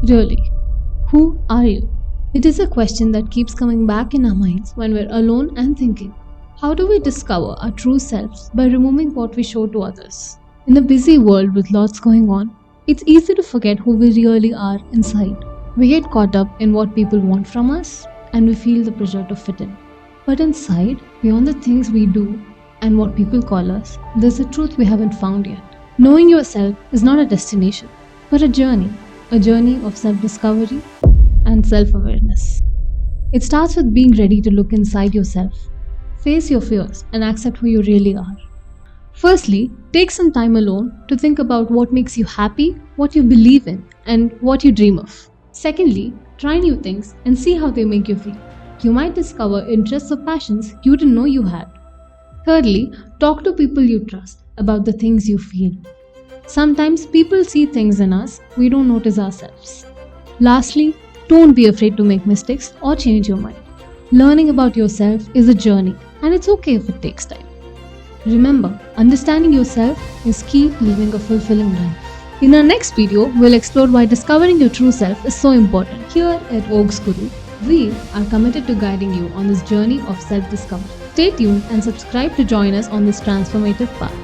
Really, who are you? It is a question that keeps coming back in our minds when we're alone and thinking. How do we discover our true selves by removing what we show to others? In a busy world with lots going on, it's easy to forget who we really are inside. We get caught up in what people want from us and we feel the pressure to fit in. But inside, beyond the things we do and what people call us, there's a truth we haven't found yet. Knowing yourself is not a destination, but a journey of self discovery and self awareness. It starts with being ready to look inside yourself, face your fears, and accept who you really are. Firstly, take some time alone to think about what makes you happy, what you believe in, and what you dream of. Secondly, try new things and see how they make you feel. You might discover interests or passions you didn't know you had. Thirdly, talk to people you trust about the things you feel. Sometimes people see things in us we don't notice ourselves. Lastly, don't be afraid to make mistakes or change your mind. Learning about yourself is a journey, and it's okay if it takes time. Remember, understanding yourself is key to living a fulfilling life. In our next video, we'll explore why discovering your true self is so important. Here at OaksGuru, we are committed to guiding you on this journey of self-discovery. Stay tuned and subscribe to join us on this transformative path.